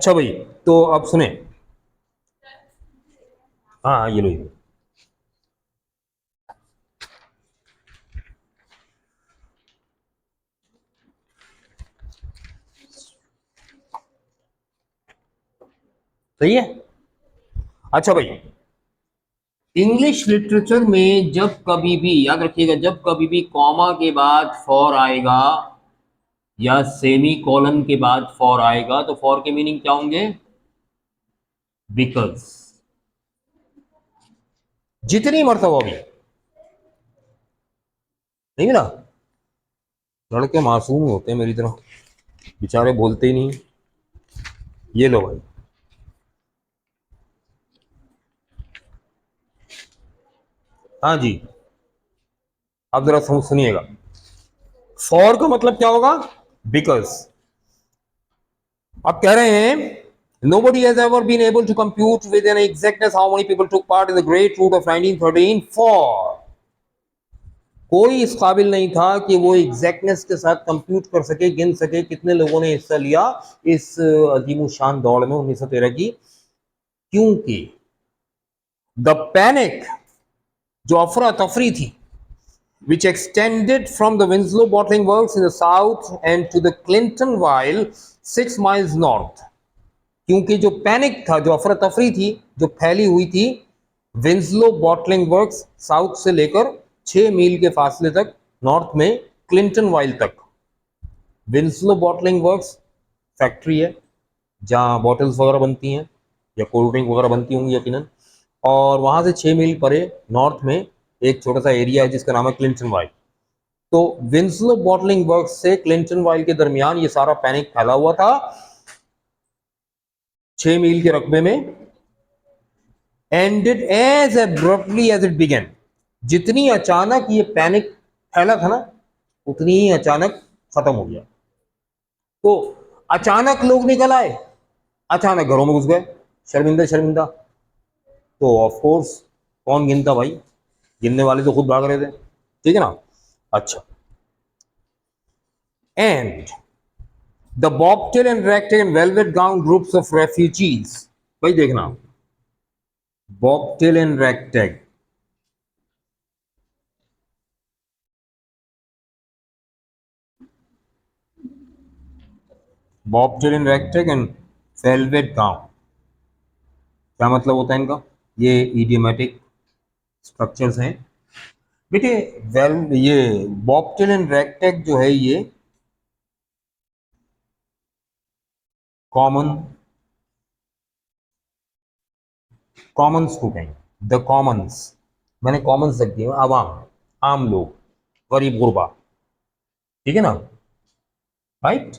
अच्छा भाई, तो अब सुने। हाँ हाँ, ये लो ये लो। सही है। अच्छा भाई, इंग्लिश लिटरेचर में जब कभी भी याद रखिएगा, जब कभी भी कॉमा के बाद फॉर आएगा या सेमी कॉलन के बाद फॉर आएगा तो फॉर के मीनिंग क्या होंगे? बिकॉज। जितनी मर्तबा भी नहीं मिला, लड़के मासूम होते हैं मेरी तरह, बेचारे बोलते ही नहीं। ये लो भाई। हाँ जी, आप जरा सुनिएगा। फॉर का मतलब क्या होगा? बिकॉज। आप कह रहे हैं nobody has ever been able to compute with an exactness how many people took part in the great rout of 1913 for। कोई इस काबिल नहीं था कि वो एग्जैक्टनेस के साथ कंप्यूट कर सके, गिन सके कितने लोगों ने हिस्सा लिया इस अजीम शान दौड़ में 1913 की। क्योंकि द पैनिक, जो अफरा तफरी थी, which extended from the Winslow bottling works in the south and to the Clintonville 6 miles north। क्योंकि जो पैनिक था, जो अफरा तफरी थी, जो फैली हुई थी विंसलो बॉटलिंग वर्क्स साउथ से लेकर 6 मील के फासले तक, नॉर्थ में क्लिंटन वाइल तक। विंसलो बॉटलिंग वर्क्स फैक्ट्री है जहां बॉटल्स वगैरह बनती हैं या कोल्ड ड्रिंक वगैरह बनती होंगी यकीनन। और वहां से 6 मील परे नॉर्थ में एक छोटा सा एरिया है जिसका नाम है क्लिंटन वाइल। तो विंसलो बॉटलिंग वर्क्स से क्लिंटन वाइल के दरमियान ये सारा पैनिक फैला हुआ था 6 मील के रकबे में। ended as abruptly as it began। जितनी अचानक ये पैनिक फैला था ना, उतनी ही अचानक खत्म हो गया। तो अचानक लोग निकल आए, अचानक घरों में घुस गए, शर्मिंदा शर्मिंदा। तो ऑफ कोर्स कौन गिनता भाई, गिनने वाले तो खुद भाग रहे थे, ठीक है ना। अच्छा, and the bobtail and ragtail and velvet gown groups of refugees. भाई देखना, bobtail and ragtag, bobtail and ragtag and velvet gown, क्या मतलब होता है इनका? ये इडियोमेटिक स्ट्रक्चर्स हैं बेटे। वेल, ये बॉबटेल एंड रैगटैग जो है ये कॉमन, कॉमन्स को कहेंगे, द कॉमन्स। मैंने कॉमन्स रख दिए, आवाम, आम लोग, गरीब गुरबा, ठीक है ना, राइट।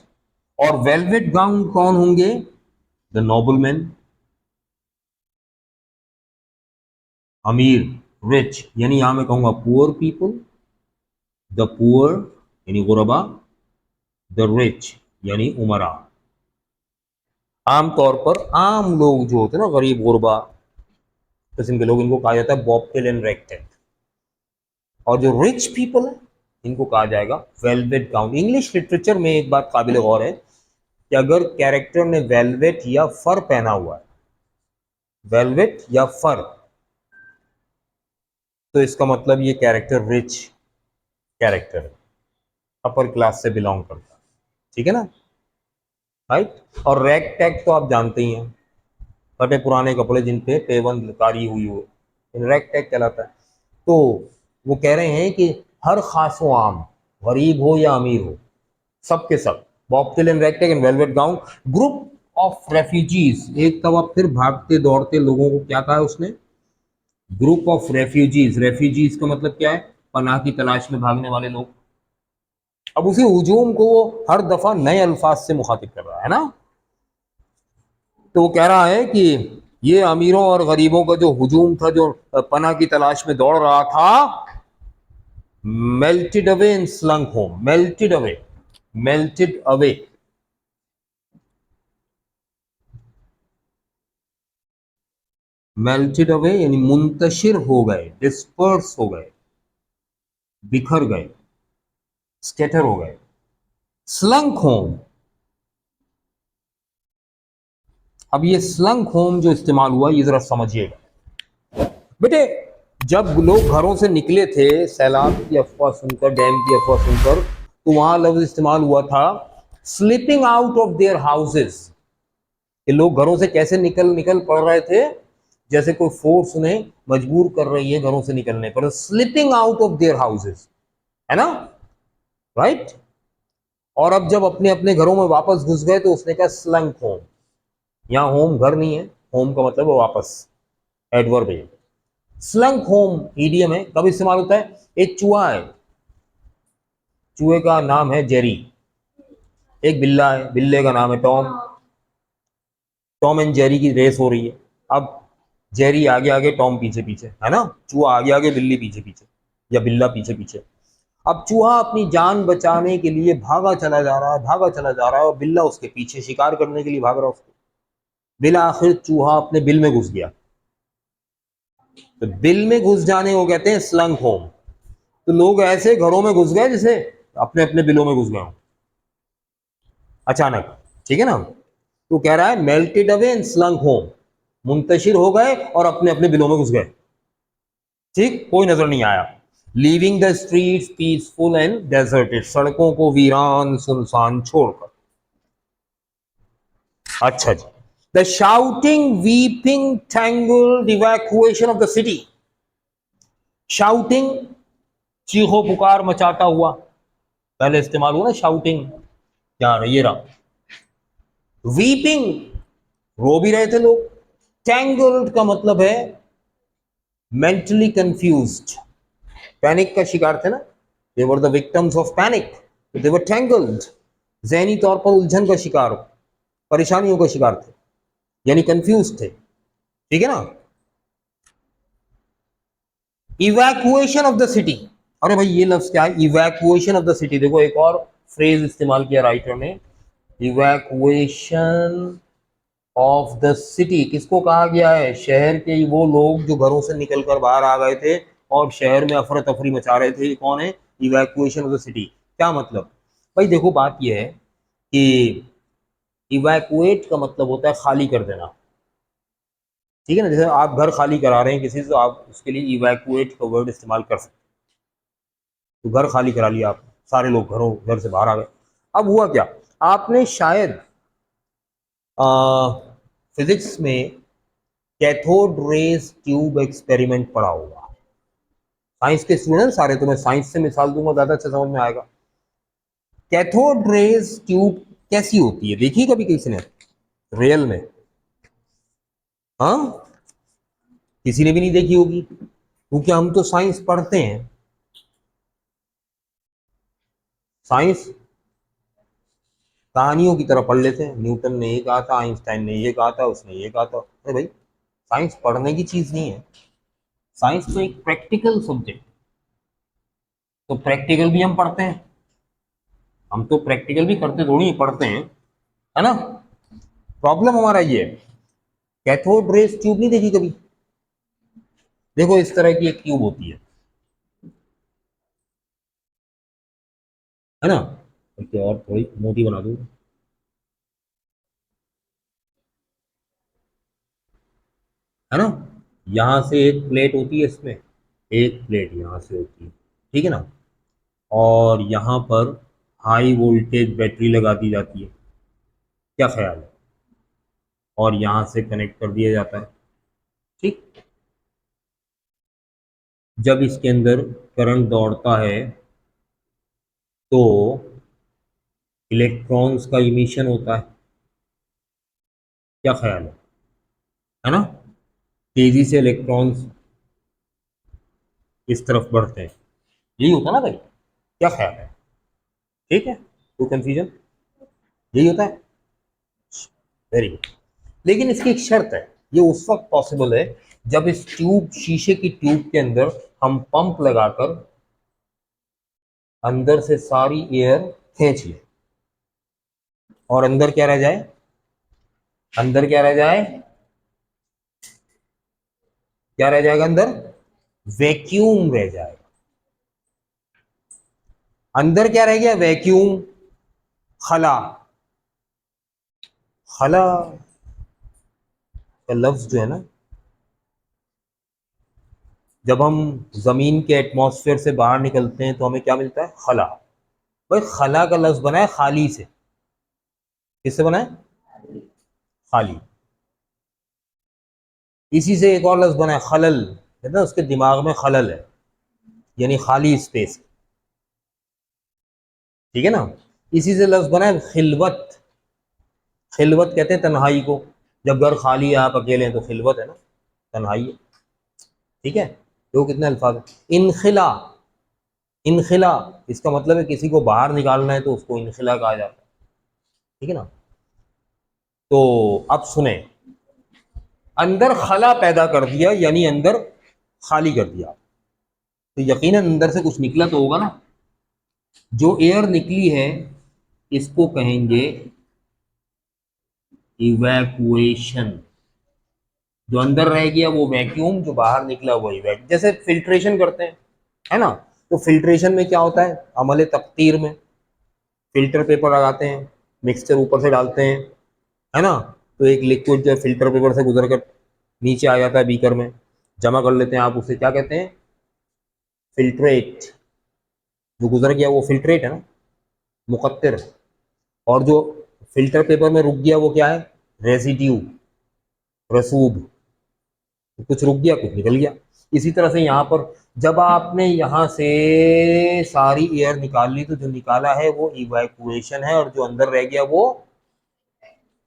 और वेलवेट गाउन कौन होंगे? द नोबलमैन, अमीर, रिच, यानी यहां मैं कहूंगा पुअर पीपल, द पुअर यानी गुरबा, द रिच यानी उमरा। आमतौर पर आम लोग जो होते हैं ना, गरीब गुरबा किस्म के लोग, इनको कहा जाता है बॉबटेल एंड रैगटैग। और जो रिच पीपल है इनको कहा जाएगा वेलवेट गाउन। इंग्लिश लिटरेचर में एक बात काबिल गौर है कि अगर कैरेक्टर ने वेलवेट या फर पहना हुआ है, वेलवेट या फर, तो इसका मतलब ये कैरेक्टर रिच कैरेक्टर है, अपर क्लास से बिलोंग करता है, ठीक है ना, राइट। और रैग टैग तो आप जानते ही हैं, फटे पुराने कपड़े जिन पे पेवन कारी हुई हो, रैग टैग कहलाता है। तो वो कह रहे हैं कि हर खासो आम, गरीब हो या अमीर हो, सबके सब, bobtail and ragtag and velvet gown group of refugees. एक तब फिर भागते दौड़ते लोगों को क्या कहा है उसने? Group of refugees. रेफ्यूजीज का मतलब क्या है? पनाह की तलाश में भागने वाले लोग। अब उसी हुजूम को वो हर दफा नए अल्फाज से मुखातिब कर रहा है ना। तो वो कह रहा है कि ये अमीरों और गरीबों का जो हुजूम था, जो पनाह की तलाश में दौड़ रहा था, melted away in slunk home. Melted away, melted away, melted away यानी मुंतशिर हो गए, डिस्पर्स हो गए, बिखर गए, स्कैटर हो गए। स्लंक होम, अब ये स्लंग होम जो इस्तेमाल हुआ ये जरा समझिएगा बेटे। जब लोग घरों से निकले थे सैलाब की अफवाह सुनकर, डैम की अफवाह सुनकर, तो वहां लफ्ज इस्तेमाल हुआ था slipping out of their houses. ये लोग घरों से कैसे निकल निकल पड़ रहे थे, जैसे कोई फोर्स उन्हें मजबूर कर रही है घरों से निकलने पर। Slipping out of their houses, है ना, राइट। और अब जब अपने अपने घरों में वापस घुस गए तो उसने कहा स्लंग होम। यहाँ होम घर नहीं है, होम का मतलब है वापस, एडवर्ब है। स्लंग होम ईडियम है, कब इस्तेमाल होता है? एक चूहा है, चूहे का नाम है जेरी। एक बिल्ला है, बिल्ले का नाम है टॉम। टॉम एंड जेरी की रेस हो रही है। अब जेरी आगे आगे, टॉम पीछे पीछे, है ना। चूहा आगे आगे, बिल्ली पीछे पीछे, या बिल्ला पीछे पीछे। अब चूहा अपनी जान बचाने के लिए भागा चला जा रहा है, भागा चला जा रहा है, और बिल्ला उसके पीछे शिकार करने के लिए भाग रहा है उसको। बिल आखिर चूहा अपने बिल में घुस गया। तो बिल में घुस जाने को कहते हैं स्लंग होम। तो लोग ऐसे घरों में घुस गए जैसे अपने अपने बिलों में घुस गए हों अचानक, ठीक है ना। तो कह रहा है melted away and slung home, Muntashir हो गए और अपने अपने बिलों में घुस गए। ठीक, कोई नजर नहीं आया। Leaving the streets peaceful and deserted, सड़कों को वीरान सुनसान छोड़कर। अच्छा जी। The shouting weeping tangled evacuation of the city. Shouting, चीखो पुकार मचाता हुआ, पहले इस्तेमाल हुआ ना शाउटिंग, क्या ये रहा। वीपिंग, रो भी रहे थे लोग। टैंगल्ड का मतलब है मेंटली कंफ्यूज्ड, पैनिक का शिकार थे ना। They were the victims of panic, they were tangled, ज़हनी तौर पर उलझन का शिकार, परेशानियों का शिकार थे, यानी कंफ्यूज थे, ठीक है ना। इवैक्यूएशन ऑफ द सिटी, अरे भाई ये लफ्ज क्या है, इवैक्यूएशन ऑफ द सिटी। देखो एक और फ्रेज इस्तेमाल किया राइटर ने, इवैक्यूएशन ऑफ द सिटी। किसको कहा गया है? शहर के वो लोग जो घरों से निकलकर बाहर आ गए थे और शहर में अफरा तफरी मचा रहे थे, ये कौन है? Evacuation of the city. क्या मतलब? भाई देखो बात यह है कि इवैक्यूएट का मतलब होता है खाली कर देना, ठीक है ना। जैसे आप घर खाली करा रहे हैं किसी से, तो आप उसके लिए इवैक्यूएट का वर्ड इस्तेमाल कर सकते हैं। तो घर खाली करा लिया आप, सारे लोग घरों घर से बाहर आ गए। अब हुआ क्या, आपने शायद फिजिक्स में कैथोड रेज ट्यूब एक्सपेरिमेंट पढ़ा होगा। साइंस के स्टूडेंट सारे, तो मैं साइंस से मिसाल दूंगा, ज्यादा अच्छा समझ में आएगा। कैथोड रेज ट्यूब कैसी होती है, देखिए कभी किसी ने रियल में? हाँ, किसी ने भी नहीं देखी होगी, क्योंकि हम तो साइंस पढ़ते हैं। साइंस कहानियों की तरह पढ़ लेते हैं, न्यूटन ने ये कहा था, आइंस्टाइन ने ये कहा था, उसने ये कहा था। अरे भाई साइंस पढ़ने की चीज नहीं है, साइंस तो एक प्रैक्टिकल सब्जेक्ट। तो प्रैक्टिकल भी हम पढ़ते हैं, हम तो प्रैक्टिकल भी करते थोड़ी ही पढ़ते हैं, है ना। प्रॉब्लम हमारा ये है, कैथोड रेज ट्यूब नहीं देखी कभी? देखो इस तरह की एक ट्यूब होती है ना। ओके, और थोड़ी मोटी बना दूँ, है ना। यहाँ से एक प्लेट होती है इसमें, एक प्लेट यहाँ से होती है, ठीक है ना। और यहाँ पर हाई वोल्टेज बैटरी लगा दी जाती है, क्या ख्याल है? और यहाँ से कनेक्ट कर दिया जाता है, ठीक। जब इसके अंदर करंट दौड़ता है तो इलेक्ट्रॉन्स का इमिशन होता है, क्या ख्याल है ना। तेजी से इलेक्ट्रॉन्स इस तरफ बढ़ते हैं, यही होता है ना भाई, क्या ख्याल है? ठीक है, कोई कंफ्यूजन? यही होता है, वेरी गुड। लेकिन इसकी एक शर्त है, ये उस वक्त पॉसिबल है जब इस ट्यूब, शीशे की ट्यूब के अंदर हम पंप लगाकर अंदर से सारी एयर खींच लें, और अंदर क्या रह जाए? अंदर क्या रह जाए? क्या रह जाएगा अंदर? वैक्यूम रह जाएगा। अंदर क्या रह गया? वैक्यूम, खला। खला का लफ्ज़ जो है ना, जब हम ज़मीन के एटमॉस्फेयर से बाहर निकलते हैं तो हमें क्या मिलता है? खला। भाई खला का लफ्ज़ बना है खाली से। किससे बना है? खाली। इसी से एक और लफ्ज़ बना है खलल, है ना, उसके दिमाग में खलल है, यानी खाली स्पेस। ठीक है ना। इसी से लफ्ज़ बना है खिलवत। खिलवत कहते हैं तन्हाई को। जब घर खाली है, आप अकेले हैं, तो खिलवत है ना, तन्हाई है। ठीक है। तो कितने अल्फाज हैं? इनखिला। इनखिला इसका मतलब है किसी को बाहर निकालना है तो उसको इनखिला कहा जाता है। ठीक है ना। तो अब सुने, अंदर खला पैदा कर दिया यानी अंदर खाली कर दिया, तो यकीनन अंदर से कुछ निकला तो होगा ना। जो एयर निकली है इसको कहेंगे इवैक्यूएशन। जो अंदर रह गया वो वैक्यूम, जो बाहर निकला वही वैक्यूम। जैसे फिल्ट्रेशन करते हैं, है ना, तो फिल्ट्रेशन में क्या होता है? अमले तकतीर में फिल्टर पेपर लगाते हैं, मिक्सचर ऊपर से डालते हैं, है ना, तो एक लिक्विड जो है फिल्टर पेपर से गुजर कर नीचे आ जाता है बीकर में, जमा कर लेते हैं। आप उसे क्या कहते हैं? फिल्ट्रेट। जो गुजर गया वो फिल्ट्रेट है ना, मुकत्तिर। और जो फिल्टर पेपर में रुक गया वो क्या है? रेसिड्यू, रसूब। कुछ रुक गया, कुछ निकल गया। इसी तरह से यहाँ पर जब आपने यहाँ से सारी एयर निकाल ली तो जो निकाला है वो इवैक्यूएशन है, और जो अंदर रह गया वो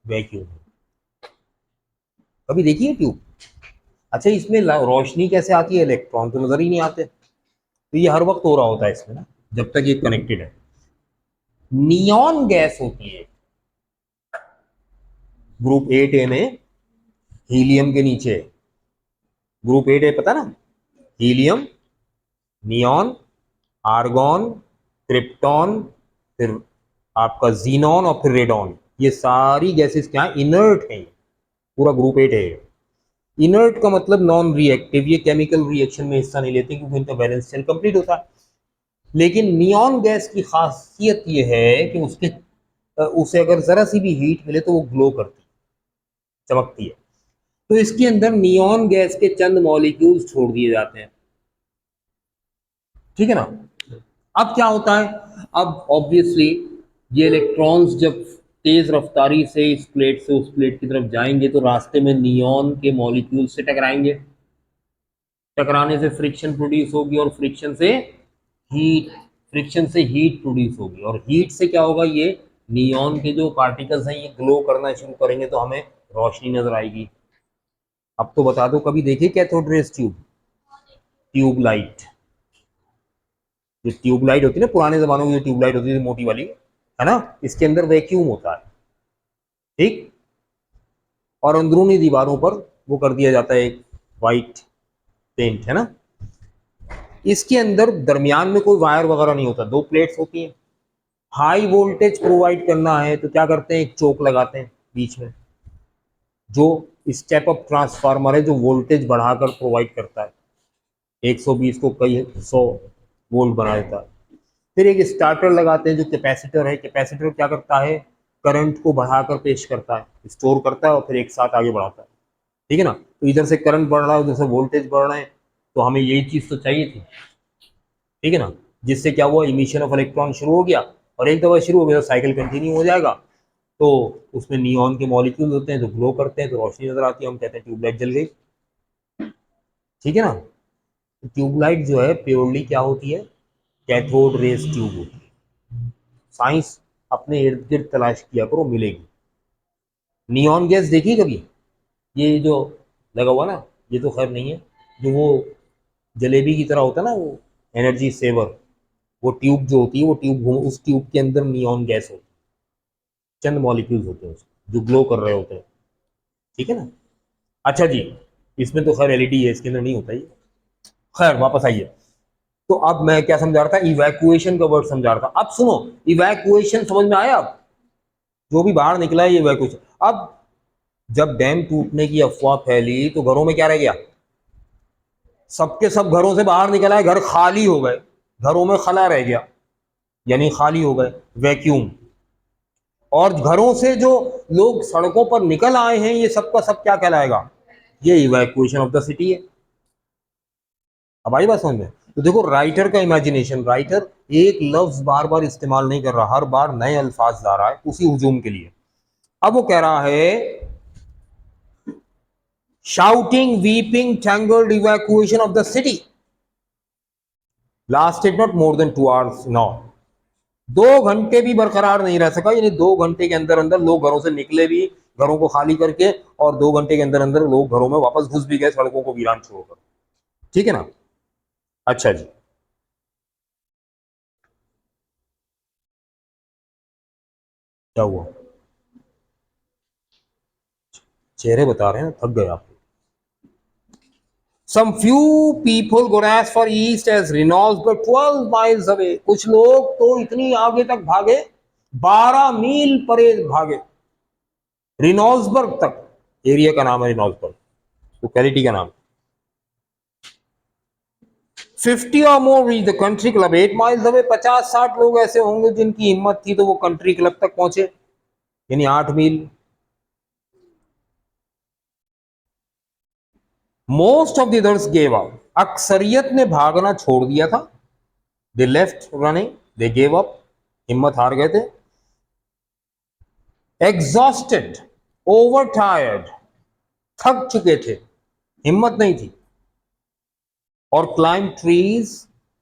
वैक्यूम है। कभी देखिए ट्यूब? अच्छा, इसमें रोशनी कैसे आती है? इलेक्ट्रॉन तो नजर ही नहीं आते। तो ये हर वक्त हो रहा होता है इसमें ना, जब तक ये कनेक्टेड है। नियॉन गैस होती है ग्रुप 8A में, हीलियम के नीचे। ग्रुप 8A पता ना? हीलियम, नियॉन, आर्गॉन, क्रिप्टॉन, फिर आपका जीनॉन और फिर रेडॉन। ये सारी गैसेस क्या है? इनर्ट है। पूरा ग्रुप 8 है। इनर्ट का मतलब नॉन रिएक्टिव, ये केमिकल रिएक्शन में हिस्सा नहीं लेते क्योंकि इनका बैलेंस शेल कंप्लीट होता है। लेकिन नियॉन गैस की खासियत ये है कि उसे अगर जरा सी भी हीट मिले तो वो ग्लो करती है, चमकती है। तो इसके अंदर नियॉन गैस के चंद मॉलिक्यूल्स छोड़ दिए जाते हैं। ठीक है ना। अब क्या होता है? अब ऑब्वियसली ये इलेक्ट्रॉन्स जब तेज रफ्तारी से इस प्लेट से उस प्लेट की तरफ जाएंगे तो रास्ते में नियॉन के मॉलिक्यूल से टकराएंगे। टकराने से फ्रिक्शन प्रोड्यूस होगी, और हीट फ्रिक्शन से हीट प्रोड्यूस होगी, और हीट से क्या होगा? ये नियॉन के जो पार्टिकल्स हैं ये ग्लो करना शुरू करेंगे, तो हमें रोशनी नजर आएगी। अब तो बता दो, कभी देखिए कैथोड रेज ट्यूब? ट्यूबलाइट। जो ट्यूबलाइट होती है ना, पुराने जमानों की जो ट्यूबलाइट होती थी मोटी वाली, है ना, इसके अंदर वैक्यूम होता है। ठीक। और अंदरूनी दीवारों पर वो कर दिया जाता है एक वाइट पेंट, है ना। इसके अंदर दरमियान में कोई वायर वगैरह नहीं होता, दो प्लेट्स होती हैं। हाई वोल्टेज प्रोवाइड करना है तो क्या करते हैं? एक चोक लगाते हैं बीच में, जो स्टेप अप ट्रांसफार्मर है, जो वोल्टेज बढ़ाकर प्रोवाइड करता है। 120 को कई 100 वोल्ट बना देता है। फिर एक स्टार्टर लगाते हैं जो कैपेसिटर है। कैपेसिटर क्या करता है? करंट को बढ़ाकर पेश करता है, स्टोर करता है और फिर एक साथ आगे बढ़ाता है। ठीक है ना। तो इधर से करंट बढ़ रहा है, उधर से वोल्टेज बढ़ रहे हैं, तो हमें यही चीज़ तो चाहिए थी। ठीक है ना। जिससे क्या हुआ? इमिशन ऑफ इलेक्ट्रॉन शुरू हो गया, और एक दफा शुरू हो गया तो साइकिल कंटिन्यू हो जाएगा। तो उसमें नियॉन के मॉलिक्यूल्स होते हैं जो ग्लो करते हैं, तो रोशनी नजर आती है, हम कहते हैं ट्यूबलाइट जल गई। ठीक है ना। तो ट्यूबलाइट जो है प्योरली क्या होती है? कैथोड रेज ट्यूब होती है। साइंस अपने इर्द गिर्द तलाश किया करो, मिलेगी। नियॉन गैस देखी कभी? ये जो लगा हुआ ना, ये तो खैर नहीं है। जो वो जलेबी की तरह होता है ना, वो एनर्जी सेवर, वो ट्यूब जो होती है, वो ट्यूब घूम, उस ट्यूब के अंदर नियॉन गैस होती है। चंद मॉलिक्यूल्स होते हैं उसमें जो ग्लो कर रहे होते हैं। ठीक है ना। अच्छा जी, इसमें तो खैर एलईडी है, इसके अंदर नहीं होता ये। खैर वापस आइए। तो अब मैं क्या समझा रहा था? इवैक्यूएशन का वर्ड समझा रहा था। अब सुनो, इवैक्यूएशन समझ में आया? अब जो भी बाहर निकला है ये इवैक्यूएशन। अब जब डैम टूटने की अफवाह फैली तो घरों में क्या रह गया? सबके सब घरों से बाहर निकल आए, घर खाली हो गए, घरों में खला रह गया, यानी खाली हो गए, वैक्यूम। और घरों से जो लोग सड़कों पर निकल आए हैं, ये सबका सब क्या कहलाएगा? ये इवैक्यूएशन ऑफ द सिटी है। अब आई बात समझ में? तो देखो राइटर का इमेजिनेशन, राइटर एक लफ्ज बार बार इस्तेमाल नहीं कर रहा, हर बार नए अल्फाज ला रहा है उसी हुजूम के लिए। अब वो कह रहा है shouting, weeping, tangled evacuation of the city lasted not more than 2 hours now. 2 घंटे भी बरकरार नहीं रह सका, यानी 2 घंटे के अंदर अंदर लोग घरों से निकले भी, घरों को खाली करके, और 2 घंटे के अंदर अंदर लोग घरों में वापस घुस भी गए, सड़कों को वीरान छोड़कर। ठीक है ना? अच्छा जी, क्या हुआ? चेहरे बता रहे हैं, थक गए आप। Some few people got as far east as Reynolds, but 12 miles away. कुछ लोग तो इतनी आगे तक भागे, 12 मील परे भागे, रिनॉल्ड्सबर्ग तक। एरिया का नाम है रिनॉल्ड्सबर्ग, लोकेलिटी का नाम। 50 or more reached the country club 8 miles away. 50-60 लोग ऐसे होंगे जिनकी हिम्मत थी तो वो कंट्री क्लब तक पहुंचे, यानी 8 मील। Most of the others gave up, अक्सरियत ने भागना छोड़ दिया था। They left running, they gave up, हिम्मत हार गए थे। एग्जॉस्टेड, ओवर टायर्ड, थक चुके थे, हिम्मत नहीं थी। और climb trees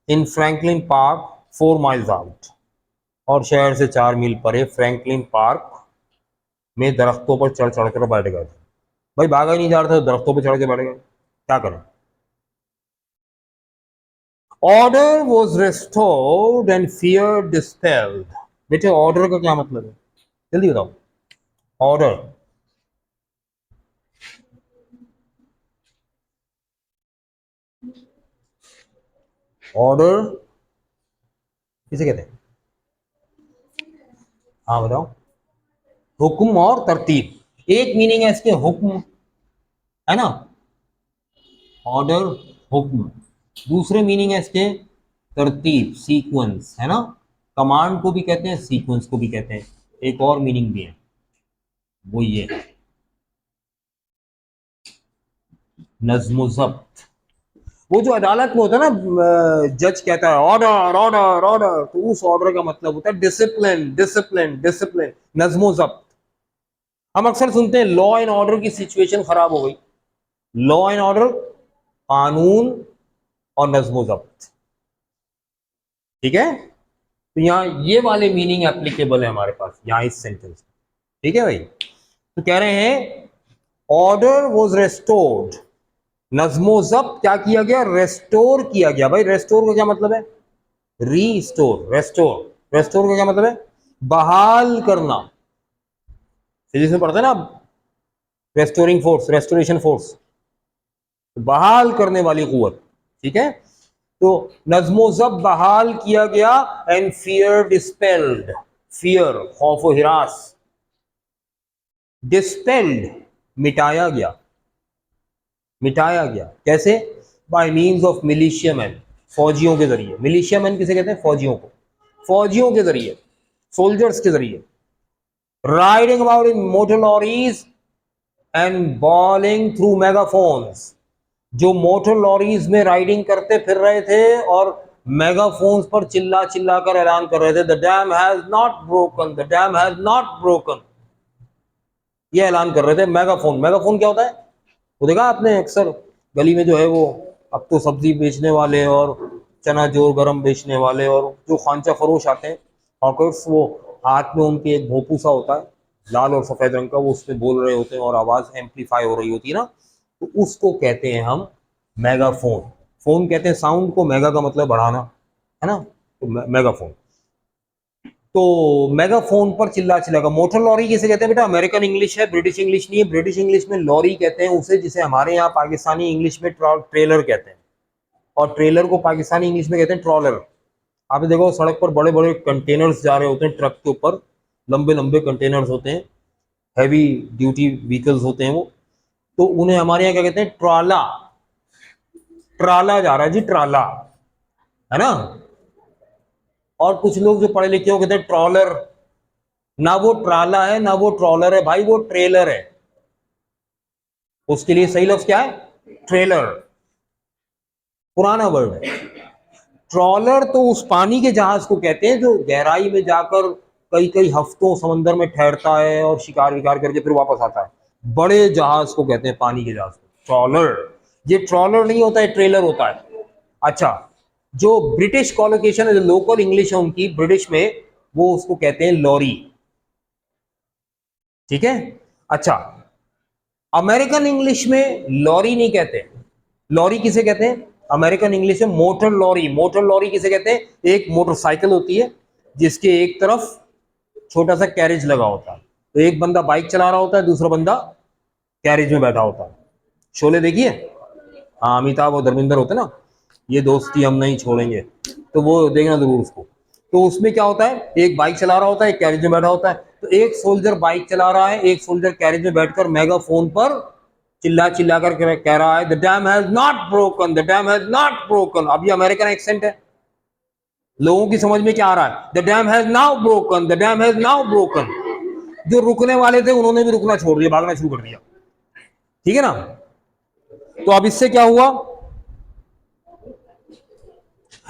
in Franklin park 4 miles out, और शहर से 4 मील परे फ्रैंकलिन पार्क में दरख्तों पर चढ़ चढ़ कर बैठ गए थे। भाई भागा ही नहीं जा रहा था, दरख्तों पर चढ़ के बैठ गए, क्या करें? Order was restored and fear dispelled. बेटे ऑर्डर का क्या मतलब है, जल्दी बताओ। ऑर्डर, ऑर्डर किसे कहते हैं? हाँ बताओ। हुक्म और तरतीब, एक मीनिंग है इसके हुक्म, है ना, ऑर्डर, हुक्म। दूसरे मीनिंग है इसके तरतीब, सीक्वेंस, है ना। कमांड को भी कहते हैं, सीक्वेंस को भी कहते हैं। एक और मीनिंग भी है, वो ये है नज्म ज़ब्त। वो जो अदालत में होता है ना, जज कहता है ऑर्डर ऑर्डर ऑर्डर, तो उस ऑर्डर का मतलब होता है डिसिप्लिन डिसिप्लिन डिसिप्लिन, नज्म ज़ब्त। हम अक्सर सुनते हैं लॉ एंड ऑर्डर की सिचुएशन खराब हो गई। लॉ एंड ऑर्डर, कानून और नज्म ज़ब्त, ठीक है। तो यहाँ ये वाले मीनिंग एप्लीकेबल है हमारे पास यहाँ इस सेंटेंस। ठीक है भाई, तो कह रहे हैं ऑर्डर वॉज रेस्टोर्ड, नज्मो जब्त क्या किया गया? रेस्टोर किया गया। भाई रेस्टोर का क्या मतलब है? रीस्टोर, रेस्टोर, रेस्टोर का क्या मतलब है? बहाल करना। फिजिक्स में पढ़ते हैं ना आप, रेस्टोरिंग फोर्स, रेस्टोरेशन फोर्स, बहाल करने वाली कुव्वत। ठीक है, तो नज्मो जब्त बहाल किया गया, एंड फियर डिस्पेल्ड, फियर खौफ व हिरास, डिस्पेल्ड मिटाया गया, मिटाया गया कैसे? Bye means of militia man, फौजियों के जरिए। मिलिशिया मैन किसे कहते हैं? फौजियों को, फौजियों के जरिए, सोल्जर्स के जरिए। Riding about in motor lorries and bawling through megaphones, जो मोटर लॉरीज में राइडिंग करते फिर रहे थे और मेगाफोन्स पर चिल्ला चिल्ला कर ऐलान कर रहे थे the dam has not broken, the dam has not broken, ये ऐलान कर रहे थे। मेगाफोन, मेगाफोन क्या होता है? वो देखा आपने अक्सर गली में जो है वो, अब तो सब्जी बेचने वाले और चना जोर गरम बेचने वाले और जो खांचा फरोश आते हैं हॉकर्स, वो हाथ में उनके एक भोपू सा होता है लाल और सफेद रंग का, वो उसमें बोल रहे होते हैं और आवाज एम्पलीफाई हो रही होती है ना, तो उसको कहते हैं हम मेगाफोन। फोन कहते हैं साउंड को, मेगा का मतलब बढ़ाना, है ना, तो मेगाफोन। तो मेगाफोन पर चिल्ला चिल्लाकर, मोटर लॉरी किसे कहते हैं बेटा? अमेरिकन इंग्लिश है, ब्रिटिश इंग्लिश नहीं है। ब्रिटिश इंग्लिश में लॉरी कहते हैं उसे, जिसे हमारे यहाँ पाकिस्तानी इंग्लिश में ट्रेलर कहते हैं, और ट्रेलर को पाकिस्तानी इंग्लिश में कहते हैं ट्रॉलर। आपने देखो सड़क पर बड़े बड़े कंटेनर्स जा रहे होते हैं, ट्रक के ऊपर लंबे लंबे कंटेनर्स होते हैं, हैवी ड्यूटी व्हीकल्स होते हैं वो, तो उन्हें हमारे यहाँ क्या कहते हैं? ट्राला। ट्राला जा रहा है जी, ट्राला, है ना। और कुछ लोग जो पढ़े लिखे हो कहते हैं ट्रॉलर। ना वो ट्राला है ना वो ट्रॉलर है भाई, वो ट्रेलर है। उसके लिए सही लफ्ज क्या है? ट्रेलर, पुराना वर्ड है। ट्रॉलर तो उस पानी के जहाज को कहते हैं जो गहराई में जाकर कई कई हफ्तों समंदर में ठहरता है और शिकार विकार करके फिर वापस आता है। बड़े जहाज को कहते हैं, पानी के जहाज को ट्रॉलर। ये ट्रॉलर नहीं होता है, ट्रेलर होता है। अच्छा, जो ब्रिटिश कॉलोकेशन है, जो लोकल इंग्लिश है उनकी ब्रिटिश में, वो उसको कहते हैं लॉरी। ठीक है। अच्छा, अमेरिकन इंग्लिश में लॉरी नहीं कहते। लॉरी किसे कहते हैं? अमेरिकन इंग्लिश में मोटर लॉरी। मोटर लॉरी किसे कहते हैं? एक मोटरसाइकिल होती है जिसके एक तरफ छोटा सा कैरेज लगा होता है, तो एक बंदा बाइक चला रहा होता है, दूसरा बंदा कैरेज में बैठा होता है। शोले देखिए, हाँ, अमिताभ और धर्मेंद्र होते ना, ये दोस्ती हम नहीं छोड़ेंगे, तो वो देखना जरूर उसको। तो उसमें क्या होता है, एक बाइक चला रहा होता है, एक कैरेज में बैठा होता है। तो एक सोल्जर बाइक चला रहा है, एक सोल्जर कैरेज में बैठकर मेगाफोन पर चिल्ला चिल्ला कर कह रहा है, the dam has not broken, the dam has not broken. अब ये अमेरिकन एक्सेंट है, लोगों की समझ में क्या आ रहा है? The dam has now broken, the dam has now broken. जो रुकने वाले थे उन्होंने भी रुकना छोड़ दिया, भागना शुरू कर दिया। ठीक है ना? तो अब इससे क्या हुआ?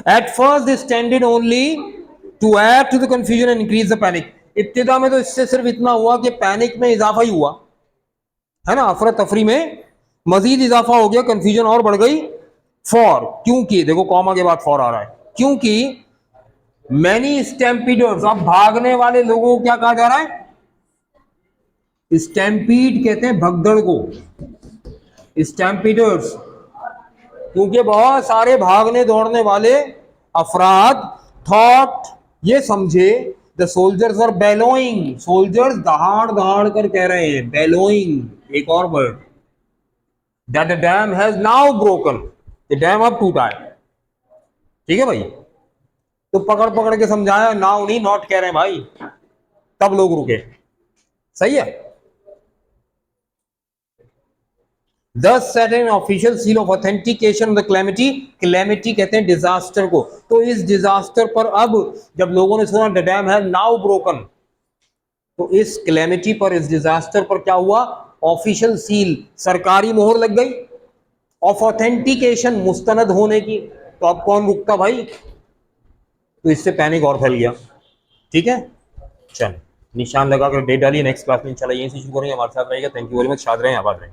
At first this tended only to add to the confusion and increase the panic. इब्तिदा में तो इससे सिर्फ इतना हुआ कि पैनिक में इजाफा ही हुआ, है ना, अफरा तफरी में मजीद इजाफा हो गया, कंफ्यूजन और बढ़ गई। फॉर, क्योंकि, देखो कॉमा के बाद फॉर आ रहा है, क्योंकि मैनी स्टैम्पीडर्स, अब भागने वाले लोगों को क्या कहा जा रहा है? स्टैम्पीड कहते हैं भगदड़ को, स्टैम्पीडर्स। क्योंकि बहुत सारे भागने दौड़ने वाले अफराद थॉट, ये समझे, द सोल्जर्स आर बेलोइंग, सोल्जर्स दहाड़ दहाड़ कर कह रहे हैं, बेलोइंग एक और word, that the dam has now broken, the dam अब टूटा है। ठीक है भाई, तो पकड़ पकड़ के समझाया, नाउ नहीं नॉट कह रहे हैं भाई, तब लोग रुके। सही है। Thus set an official seal of authentication of the calamity। calamity कहते हैं डिजास्टर को। तो इस डिजास्टर पर अब जब लोगों ने सुना the dam has now broken, तो इस कैलेमिटी पर, इस डिजास्टर पर क्या हुआ? ऑफिशियल सील, सरकारी मोहर लग गई, ऑफ ऑथेंटिकेशन, मुस्तनद होने की। तो अब कौन रुकता भाई? तो इससे पैनिक और फैल गया। ठीक है, चल निशान लगाकर डेट डालिए। नेक्स्ट क्लास में इंशाल्लाह यहीं से शुरू करेंगे। हमारे साथ रहेगा। Thank you very much. शाद रहें, आबाद रहें।